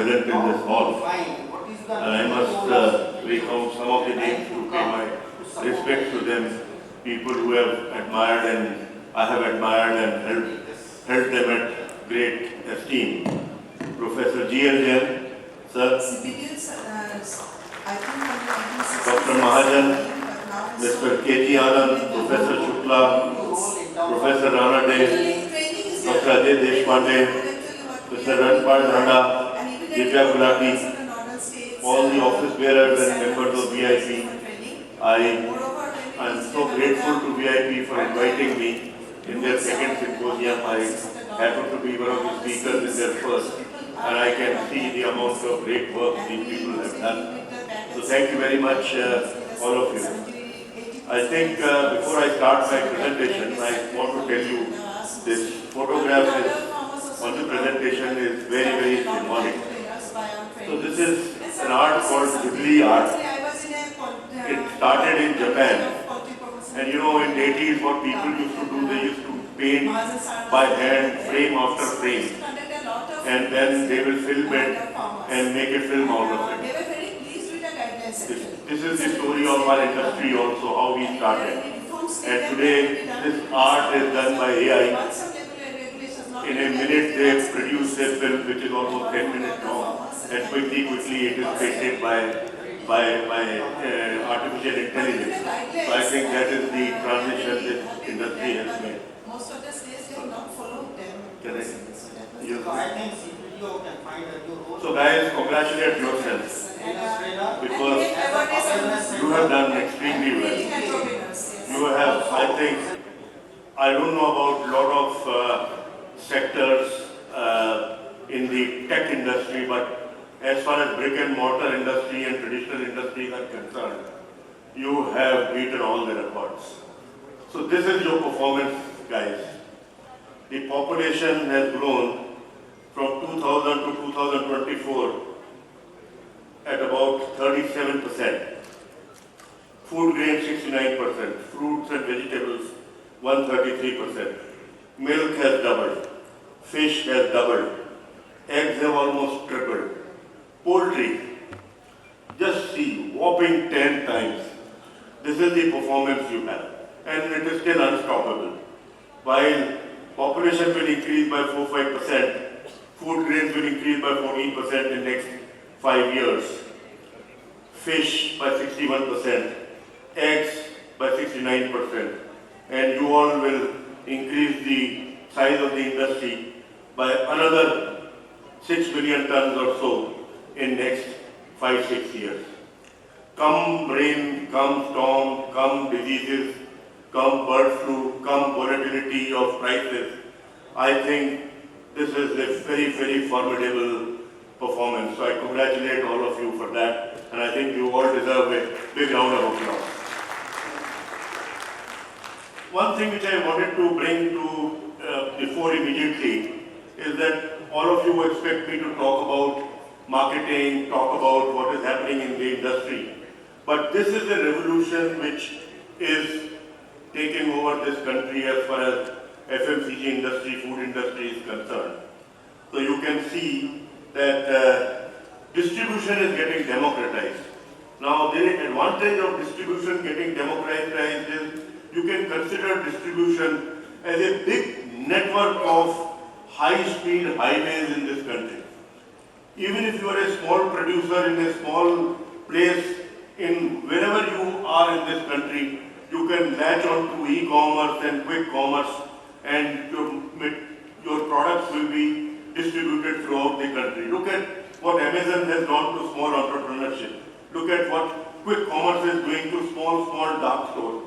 present in this hall. And I must recount some of the names to pay my respect to them, people who have admired and I have admired and held them at great esteem. Professor G.L. Jain, sir. Dr. Mahajan, Mr. K.G. Anand, Professor Shukla, Professor Rana De, Dr. Ajay Deshpande, Mr. Ranpal Dhanda, Divya Gulati, all the office bearers and members of VIP. I am so grateful to VIP for inviting me in their second symposium. I happen to be one of the speakers in their first, and I can see the amount of great work these people have done. So thank you very much, all of you. I think before I start my presentation, I want to tell you this photograph on the presentation is very, very symbolic. So this is an art called Ghibli art. It started in Japan. And you know, in the 80s what people used to do, they used to paint by hand, frame after frame. And then they will film it and make a film out of it. This is the story of our industry also, how we started. And today, this art is done by AI. In a minute, they produce a film which is almost 10 minutes long. And quickly it is painted by artificial intelligence. So I think that is the transition this industry has made. Most of the states they have not followed them. Correct. So guys, congratulate yourselves because you have done extremely well. You have, I think, I don't know about a lot of sectors in the tech industry, but as far as brick and mortar industry and traditional industries are concerned, you have beaten all the records. So this is your performance, guys. The population has grown from 2000 to 2024 at about 37%. Food grain 69%, fruits and vegetables 133%. Milk has doubled, fish has doubled, eggs have almost tripled. Poultry, just see, whopping 10 times. This is the performance you have, and it is still unstoppable. While population will increase by 4-5%, food grains will increase by 14% in next 5 years. Fish by 61%, eggs by 69%, and you all will increase the size of the industry by another 6 million tons or so in next 5-6 years. Come rain, come storm, come diseases, come bird flu, come volatility of prices, I think this is a very, very formidable performance. So I congratulate all of you for that, and I think you all deserve a big round of applause. One thing which I wanted to bring to the fore immediately is that all of you expect me to talk about marketing, talk about what is happening in the industry. But this is a revolution which is taking over this country as far as FMCG industry, food industry is concerned. So you can see that distribution is getting democratized. Now the advantage of distribution getting democratized is you can consider distribution as a big network of high-speed highways in this country. Even if you are a small producer in a small place, in wherever you are in this country, you can latch on to e-commerce and quick commerce, and your products will be distributed throughout the country. Look at what Amazon has done to small entrepreneurship. Look at what quick commerce is doing to small dark stores.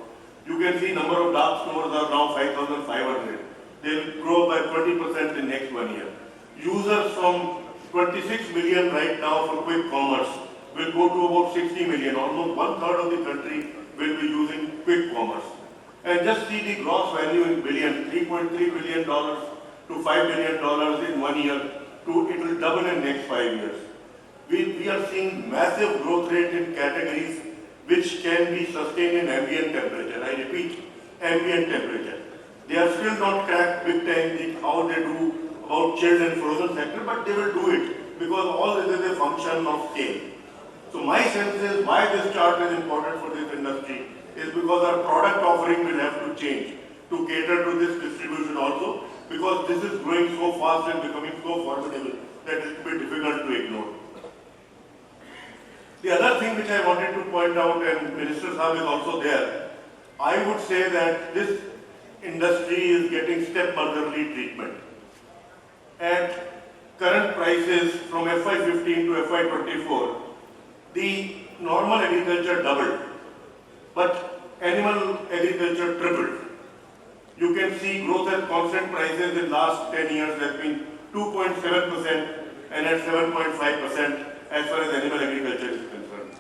You can see number of dark stores are now 5,500. They will grow by 20% in next 1 year. Users from 26 million right now for quick commerce will go to about 60 million. Almost 1/3 of the country will be using quick commerce. And just see the gross value in billions, $3.3 billion to $5 billion in 1 year. It will double in next 5 years. We are seeing massive growth rate in categories which can be sustained in ambient temperature. I repeat, ambient temperature. They are still not cracked big time how they do about chilled and frozen sector, but they will do it because all this is a function of scale. So my sense is why this chart is important for this industry is because our product offering will have to change to cater to this distribution also, because this is growing so fast and becoming so formidable that it will be difficult to ignore. The other thing which I wanted to point out, and Minister Saab is also there, I would say that this industry is getting step-motherly treatment. At current prices from FY15 to FY24, the normal agriculture doubled, but animal agriculture tripled. You can see growth at constant prices in last 10 years has been 2.7% and at 7.5% as far as animal agriculture is concerned.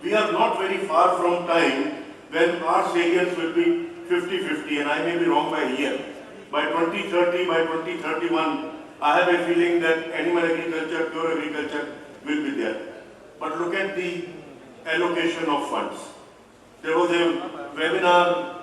We are not very far from time when our salience will be 50-50, and I may be wrong by a year. By 2030, by 2031, I have a feeling that animal agriculture, pure agriculture will be there. But look at the allocation of funds. There was a webinar,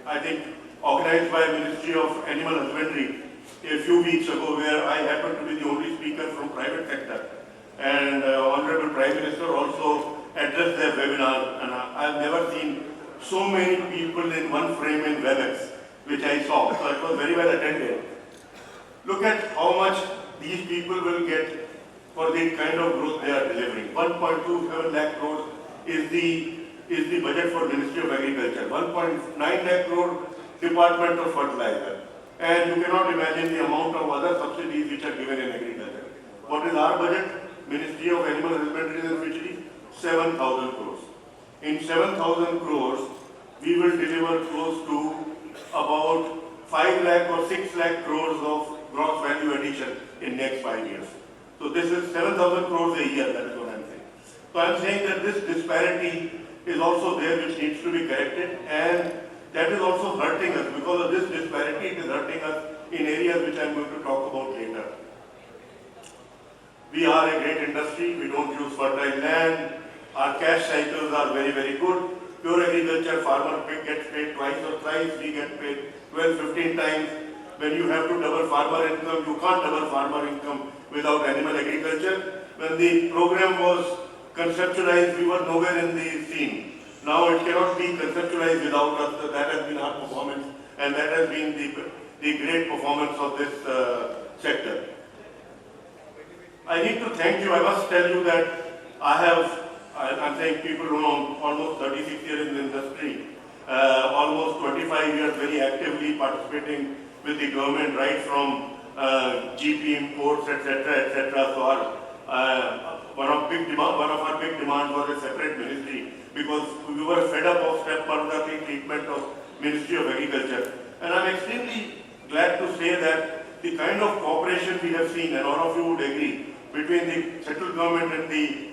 I think, organized by Ministry of Animal Husbandry a few weeks ago, where I happened to be the only speaker from private sector. And Honorable Prime Minister also addressed their webinar, and I've never seen so many people in one frame in WebEx, which I saw. So it was very well attended. Look at how much these people will get for the kind of growth they are delivering. 1.27 lakh crores is the budget for Ministry of Agriculture. 1.9 lakh crore Department of Fertilizer. And you cannot imagine the amount of other subsidies which are given in agriculture. What is our budget? Ministry of Animal Husbandry and Fisheries, 7,000 crores. In 7,000 crores, we will deliver close to about 5 lakh or 6 lakh crores of gross value addition in next 5 years. So this is 7,000 crores a year, that is what I'm saying. So I'm saying that this disparity is also there, which needs to be corrected, and that is also hurting us. Because of this disparity, it is hurting us in areas which I'm going to talk about later. We are a great industry, we don't use fertile land, our cash cycles are very, very good. Pure agriculture farmer gets paid twice or thrice, we get paid 12, 15 times. When you have to double farmer income, you can't double farmer income without animal agriculture. When the program was conceptualized, we were nowhere in the scene. Now it cannot be conceptualized without us. That has been our performance, and that has been the great performance of this sector. I need to thank you. I must tell you that I'm saying people who know almost 36 years in the industry, almost 25 years very actively participating with the government, right from GP imports, etc. So one of our big demands was a separate ministry, because we were fed up of step-motherly treatment of Ministry of Agriculture. And I'm extremely glad to say that the kind of cooperation we have seen, and all of you would agree, between the central government and the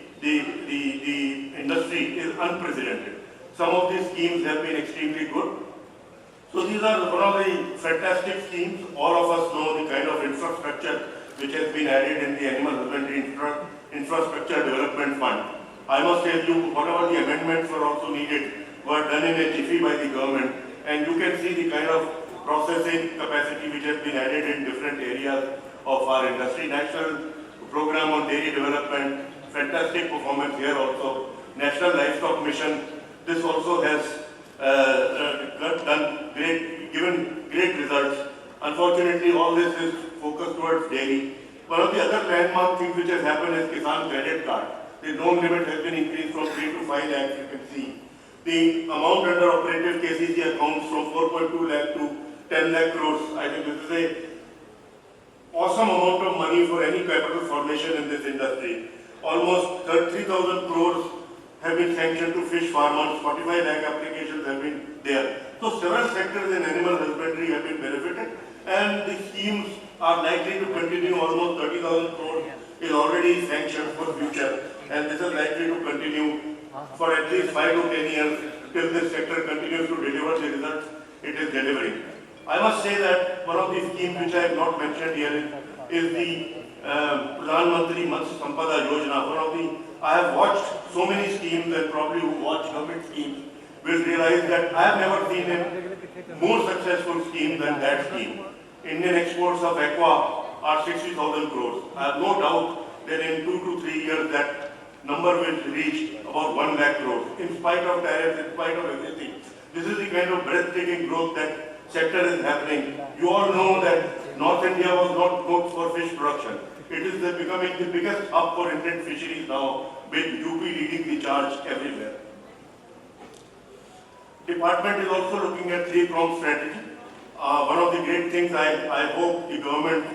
industry is unprecedented. Some of these schemes have been extremely good. So these are one of the fantastic schemes. All of us know the kind of infrastructure which has been added in the Animal Husbandry Infrastructure Development Fund. I must tell you, whatever the amendments were also needed were done in a jiffy by the government, and you can see the kind of processing capacity which has been added in different areas of our industry. National Program on Dairy Development, fantastic performance here also. National Livestock Mission, this also has given great results. Unfortunately, all this is focused towards dairy. One of the other landmark things which has happened is Kisan Credit Card. The loan limit has been increased from 3 to 5 lakhs, you can see. The amount under operative KCC accounts from 4.2 lakh to 10 lakh crores. I think this is a awesome amount of money for any capital formation in this industry. Almost 3,000 crores have been sanctioned to fish farmers, 45 lakh applications have been there. So several sectors in animal husbandry have been benefited, and the schemes are likely to continue. Almost 30,000 crores is already sanctioned for future, and this is likely to continue for at least 5 to 10 years till this sector continues to deliver the results it is delivering. I must say that one of the schemes which I have not mentioned here is the Pradhan Mantri Matsya Sampada Yojana. I have watched so many schemes, and probably who watch government schemes will realize that I have never seen a more successful scheme than that scheme. Indian exports of aqua are 60,000 crores. I have no doubt that in 2 to 3 years that number will reach about 1 lakh crores. In spite of tariffs, in spite of everything, this is the kind of breathtaking growth that sector is happening. You all know that North India was not known for fish production. It is becoming the biggest hub for inland fisheries now, with UP leading the charge everywhere. Department is also looking at three-pronged strategy. One of the great things I hope the government,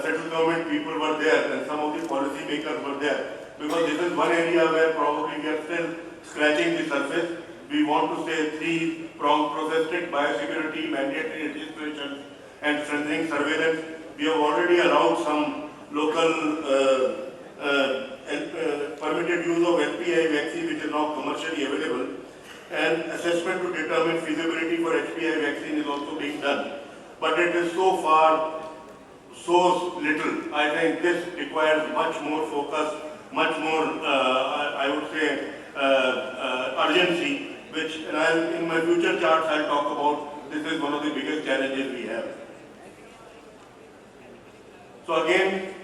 central government people were there and some of the policy makers were there, because this is one area where probably we are still scratching the surface. We want to say three-pronged process, strict biosecurity, mandatory registration and strengthening surveillance. We have already allowed some local permitted use of HPI vaccine, which is now commercially available, and assessment to determine feasibility for HPI vaccine is also being done. But it is so far so little. I think this requires much more focus, much more, I would say, urgency, which in my future charts I'll talk about. This is one of the biggest challenges we have. So again,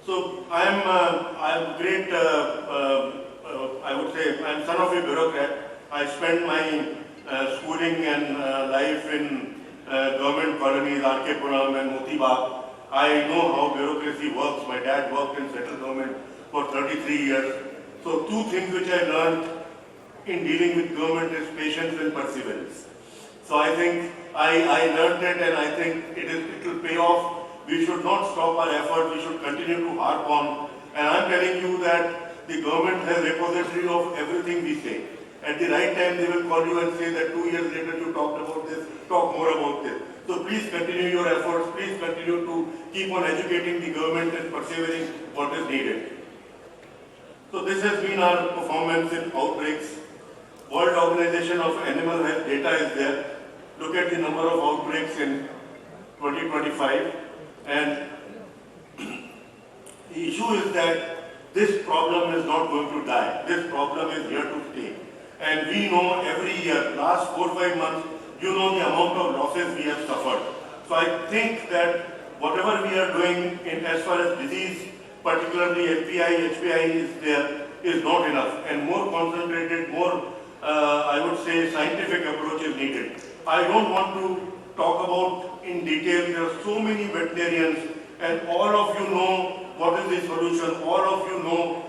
I'm great, I would say, I'm son of a bureaucrat. I spent my schooling and life in government colonies, R.K. Puram and Motibag. I know how bureaucracy works. My dad worked in central government for 33 years. So two things which I learned in dealing with government is patience and perseverance. So I think I learned it, and I think it will pay off. We should not stop our effort. We should continue to harp on. And I'm telling you that the government has repository of everything we say. At the right time, they will call you and say that 2 years later you talked about this, talk more about this. So please continue your efforts. Please continue to keep on educating the government and persevering what is needed. So this has been our performance in outbreaks. World Organization of Animal Health data is there. Look at the number of outbreaks in 2025. And the issue is that this problem is not going to die. This problem is here to stay. And we know every year, last 4-5 months, you know the amount of losses we have suffered. So I think that whatever we are doing in as far as disease, particularly HPI is there, is not enough. And more concentrated, more, I would say, scientific approach is needed. I don't want to talk about in detail. There are so many veterinarians, and all of you know what is the solution. All of you know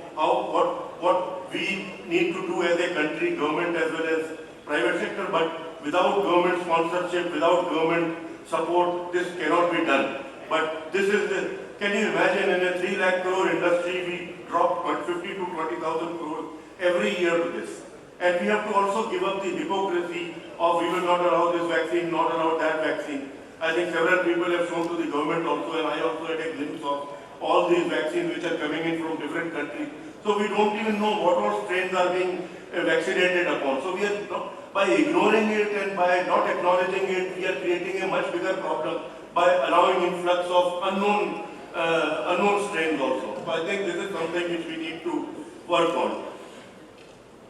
what we need to do as a country, government as well as private sector. But without government sponsorship, without government support, this cannot be done. But this is the, can you imagine in a 3 lakh crore industry, we drop 50 to 20,000 crores every year to this. And we have to also give up the hypocrisy of we will not allow this vaccine, not allow that vaccine. I think several people have shown to the government also, and I also had a glimpse of all these vaccines which are coming in from different countries. So we don't even know what all strains are being vaccinated upon. So we are, by ignoring it and by not acknowledging it, we are creating a much bigger problem by allowing influx of unknown strains also. So I think this is something which we need to work on.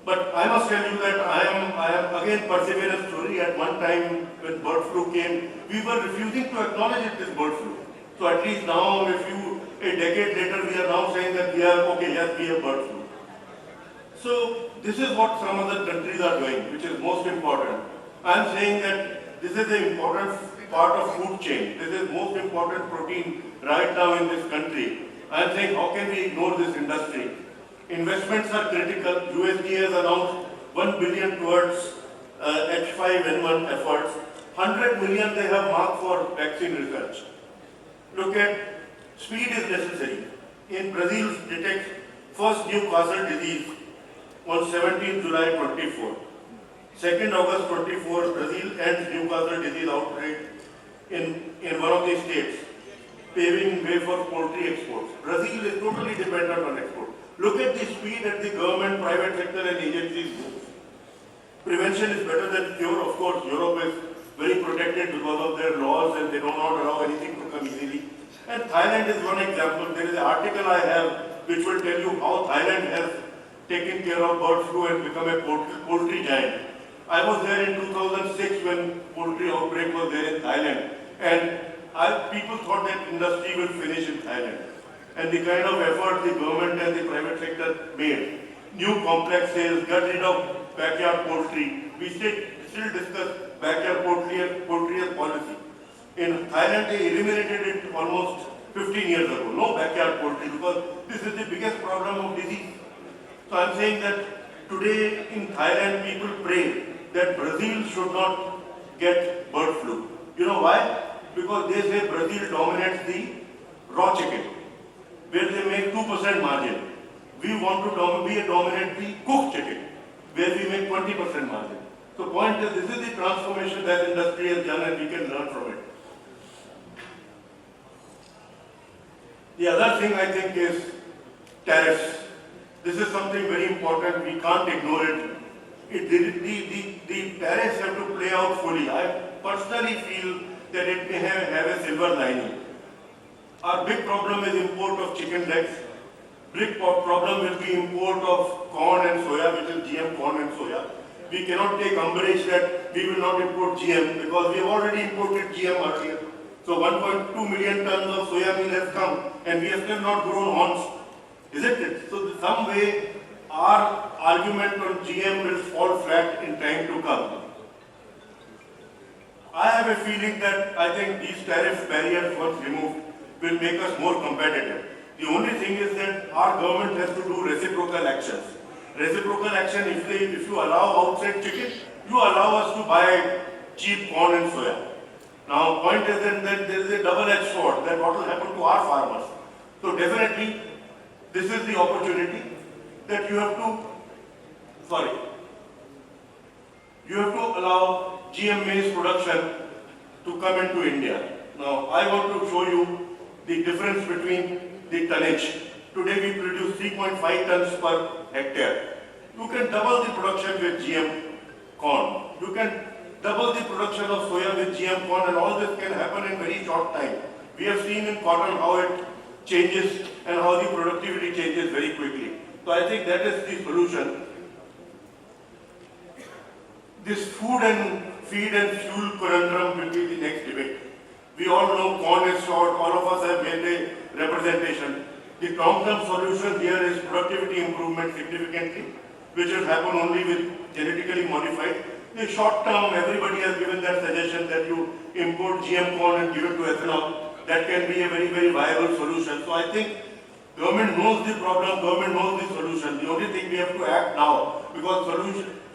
But I must tell you that I am again perseverance story. At one time when bird flu came, we were refusing to acknowledge it, this bird flu. So at least now, a decade later, we are now saying that we are okay, yes, we have bird flu. So this is what some other countries are doing, which is most important. I am saying that this is an important part of food chain. This is most important protein right now in this country. I am saying, how can we ignore this industry? Investments are critical. USDA has announced 1 billion towards H5N1 efforts. 100 million they have marked for vaccine research. Look at, speed is necessary. In Brazil detects first Newcastle disease on 17 July 24. 2nd August 24, Brazil ends Newcastle disease outbreak in one of the states, paving way for poultry exports. Brazil is totally dependent on export. Look at the speed at the government, private sector and agencies move. Prevention is better than cure. Of course, Europe is very protected because of their laws and they do not allow anything to come easily. And Thailand is one example. There is an article I have which will tell you how Thailand has taken care of bird flu and become a poultry giant. I was there in 2006 when poultry outbreak was there in Thailand. And people thought that industry will finish in Thailand. and the kind of effort the government and the private sector made, new complexes, got rid of backyard poultry. We still discuss backyard poultry as policy. In Thailand, they eliminated it almost 15 years ago. No backyard poultry because this is the biggest problem of disease. So I'm saying that today in Thailand, people pray that Brazil should not get bird flu. You know why? Because they say Brazil dominates the raw chicken, where they make 2% margin. We want to dominate the cooked chicken, where we make 20% margin. So point is, this is the transformation that industry has done and we can learn from it. The other thing I think is tariffs. This is something very important, we can't ignore it. The tariffs have to play out fully. I personally feel that it may have a silver lining. Our big problem is import of chicken legs. Big problem will be import of corn and soya, which is GM corn and soya. We cannot take umbrage that we will not import GM because we have already imported GM earlier. So 1.2 million tons of soya meal has come and we have still not grown horns. Isn't it? So some way our argument on GM will fall flat in time to come. I have a feeling that I think these tariff barriers once removed will make us more competitive. The only thing is that our government has to do reciprocal actions. Reciprocal action, if you allow outside chicken, you allow us to buy cheap corn and soya. Now, point is that there is a double-edged sword, that what will happen to our farmers. So definitely, this is the opportunity that you have to allow GM maize production to come into India. Now, I want to show you the difference between the tonnage. Today we produce 3.5 tons per hectare. You can double the production with GM corn. You can double the production of soya with GM corn, and all this can happen in very short time. We have seen in cotton how it changes and how the productivity changes very quickly. So I think that is the solution. This food and feed and fuel conundrum will be the next debate. We all know corn is short, all of us have made a representation. The long-term solution here is productivity improvement significantly, which will happen only with genetically modified. The short term, everybody has given that suggestion that you import GM corn and give it to ethanol. That can be a very, very viable solution. So I think government knows the problem, government knows the solution. The only thing we have to act now, because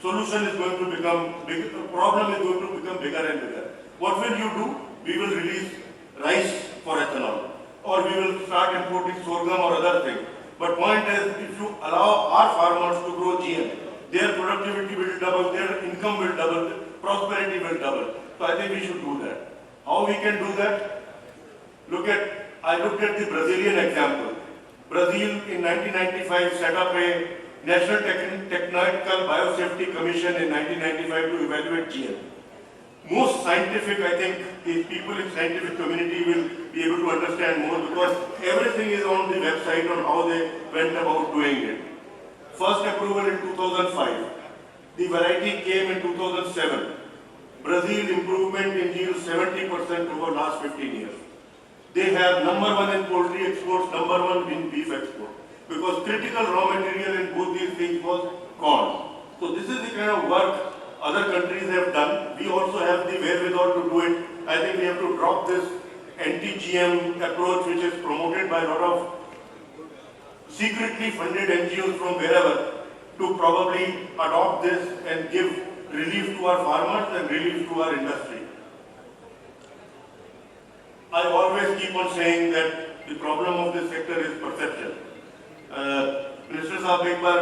solution is going to become big, problem is going to become bigger and bigger. What will you do? We will release rice for ethanol, or we will start importing sorghum or other things. But point is, if you allow our farmers to grow GM, their productivity will double, their income will double, prosperity will double. So I think we should do that. How we can do that? I looked at the Brazilian example. Brazil in 1995 set up a National Technical Biosafety Commission in 1995 to evaluate GM. Most scientific, I think, the people in scientific community will be able to understand more because everything is on the website on how they went about doing it. First approval in 2005. The variety came in 2007. Brazil improvement in yield 70% over last 15 years. They have number one in poultry exports, number one in beef export. Because critical raw material in both these things was corn. So this is the kind of work other countries have done. We also have the wherewithal to do it. I think we have to drop this anti-GM approach which is promoted by a lot of secretly funded NGOs from wherever to probably adopt this and give relief to our farmers and relief to our industry. I always keep on saying that the problem of this sector is perception. Minister साहब एक बार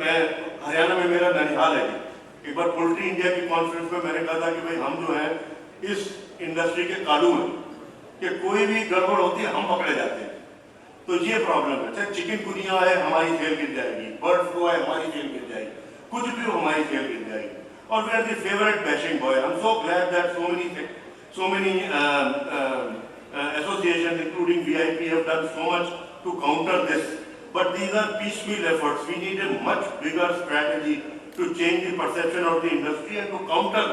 मैं हरियाणा में मेरा ननिहाल है एक बार poultry India की conference में मैंने कहा था कि भाई हम जो हैं इस इंडस्ट्री के कानून हैं कि कोई भी गड़बड़ होती है हम पकड़े जाते हैं तो ये प्रॉब्लम है चाहे चिकनगुनिया है हमारी सेल गिर जाएगी बर्ड फ्लू है हमारी सेल गिर जाएगी कुछ भी हो हमारी सेल गिर जाएगी और we are the favourite bashing boy I am so glad that so many associations including VIP have done so much to counter this. But these are piecemeal efforts. We need a much bigger strategy to change the perception of the industry and to counter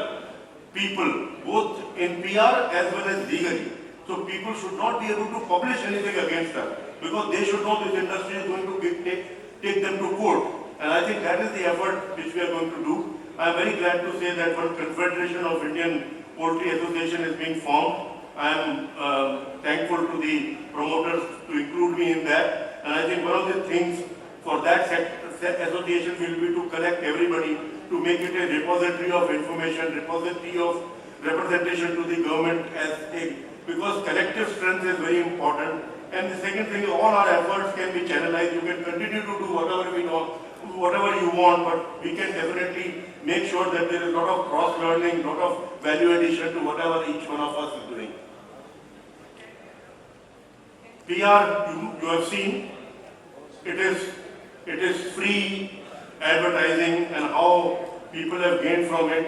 people both in PR as well as legally. So people should not be able to publish anything against us because they should know this industry is going to take them to court. And I think that is the effort which we are going to do. I am very glad to say that one Confederation of Indian Poultry Association is being formed. I am thankful to the promoters to include me in that. And I think one of the things for that association will be to collect everybody to make it a repository of information, repository of representation to the government because collective strength is very important. And the second thing is all our efforts can be channelized. You can continue to do whatever you want, but we can definitely make sure that there is a lot of cross-learning, lot of value addition to whatever each one of us is doing. PR, you have seen, it is free advertising and how people have gained from it.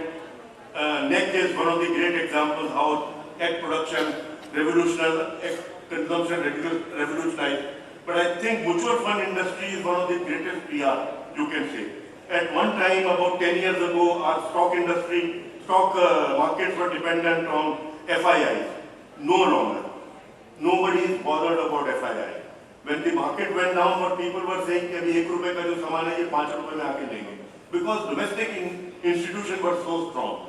Neck is one of the great examples how egg production revolutionized, egg consumption revolutionized. But I think mutual fund industry is one of the greatest PR, you can say. At one time, about 10 years ago, our stock markets were dependent on FIIs. No longer. Nobody is bothered about FII. When the market went down, what people were saying कि अभी 1 रुपए का जो सामान है ये 5 रुपए में आके लेंगे. Because domestic institutions were so strong.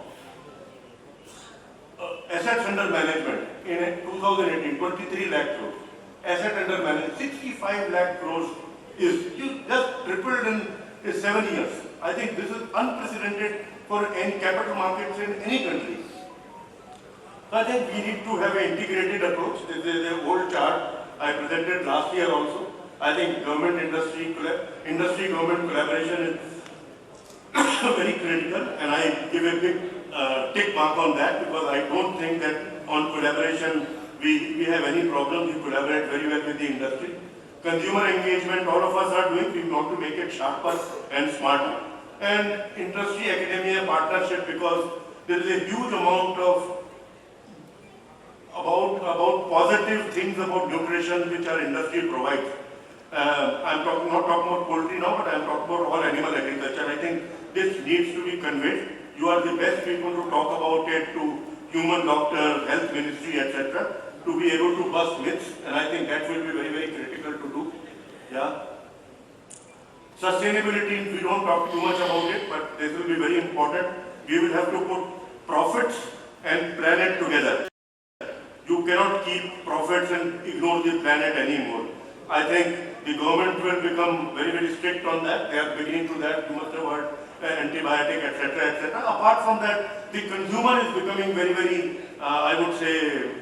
Assets under management in 2018, 23 lakh crores. Asset under management, 65 lakh crores is just tripled in 7 years. I think this is unprecedented for any capital markets in any country. So I think we need to have an integrated approach. This is an old chart I presented last year also. I think industry-government collaboration is very critical, and I give a big tick mark on that because I don't think that on collaboration we have any problem. We collaborate very well with the industry. Consumer engagement, all of us are doing. We want to make it sharper and smarter. And industry-academia partnership because there is a huge amount of about positive things about nutrition which our industry provides. I'm not talking about poultry now, but I'm talking about all animal agriculture. I think this needs to be conveyed. You are the best people to talk about it to human doctors, health ministry, etc. to be able to bust myths, and I think that will be very, very critical to do. Yeah. Sustainability, we don't talk too much about it, but this will be very important. We will have to put profits and planet together. You cannot keep profits and ignore the planet anymore. I think the government will become very, very strict on that. They are beginning to that. You must have heard antibiotic, etc., etc. Apart from that, the consumer is becoming very, very, I would say,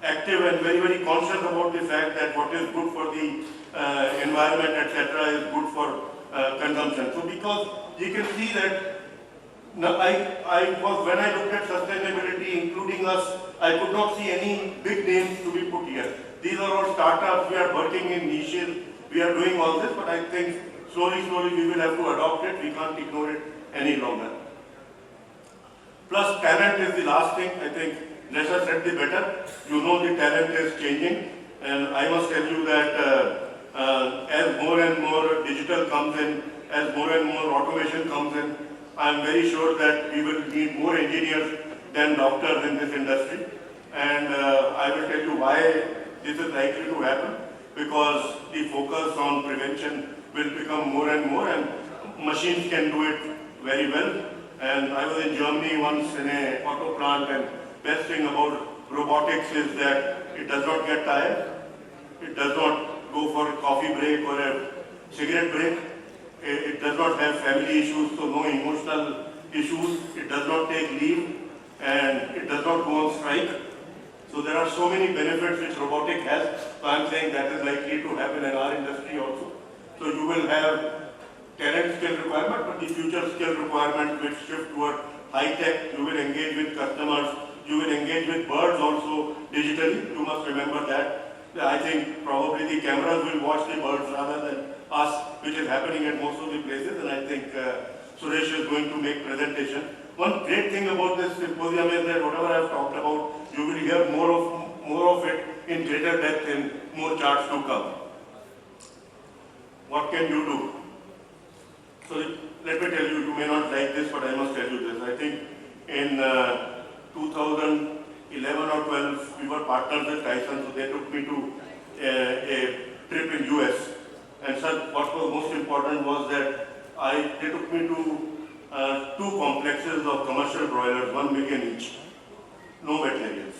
active and very, very conscious about the fact that what is good for the environment, etc., is good for consumption. So, because you can see that when I looked at sustainability, including us, I could not see any big names to be put here. These are all startups. We are working in niches. We are doing all this, but I think slowly we will have to adopt it. We can't ignore it any longer. Plus, talent is the last thing. I think lesser said the better. You know the talent is changing, and I must tell you that as more and more digital comes in, as more and more automation comes in, I am very sure that we will need more engineers than doctors in this industry. And I will tell you why this is likely to happen, because the focus on prevention will become more and more, and machines can do it very well. And I was in Germany once in an auto plant, and best thing about robotics is that it does not get tired. It does not go for a coffee break or a cigarette break. It does not have family issues, so no emotional issues. It does not take leave, and it does not go on strike. So there are so many benefits which robotic has. So I am saying that is likely to happen in our industry also. So you will have talent skill requirement, but the future skill requirement will shift toward high tech. You will engage with customers. You will engage with birds also digitally. You must remember that. I think probably the cameras will watch the birds rather than us, which is happening at most of the places. And I think Suresh is going to make presentation. One great thing about this symposium is that whatever I have talked about, you will hear more of it in greater depth in more charts to come. What can you do? So let me tell you, you may not like this, but I must tell you this. I think in 2011 or 12, we were partners with Tyson, so they took me to a trip in US. And sir, what was most important was that they took me to two complexes of commercial broilers, 1 million each, no veterinarians.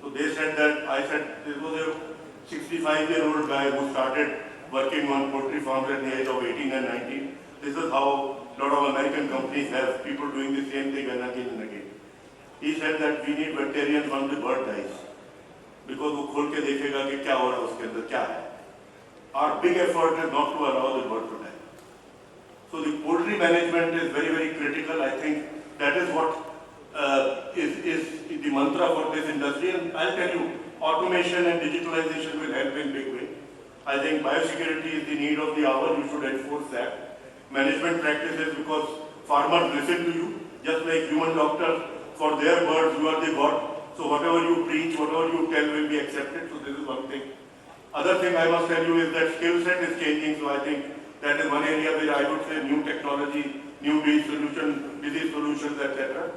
So they said that, I said, this was a 65-year-old guy who started working on poultry farms at the age of 18 and 19. This is how a lot of American companies have people doing the same thing again and again. He said that we need veterinarians when the bird dies. Because वो खोल के देखेगा कि क्या हो रहा है उसके अंदर क्या है. Our big effort is not to allow the bird to die. So the poultry management is very, very critical. I think that is what is the mantra for this industry. And I'll tell you, automation and digitalization will help in big way. I think biosecurity is the need of the hour. You should enforce that. Management practices, because farmers listen to you, just like human doctors. For their birds, you are the god. So whatever you preach, whatever you tell will be accepted. So this is one thing. Other thing I must tell you is that skill set is changing. So I think that is one area where I would say new technology, new disease solutions, etc.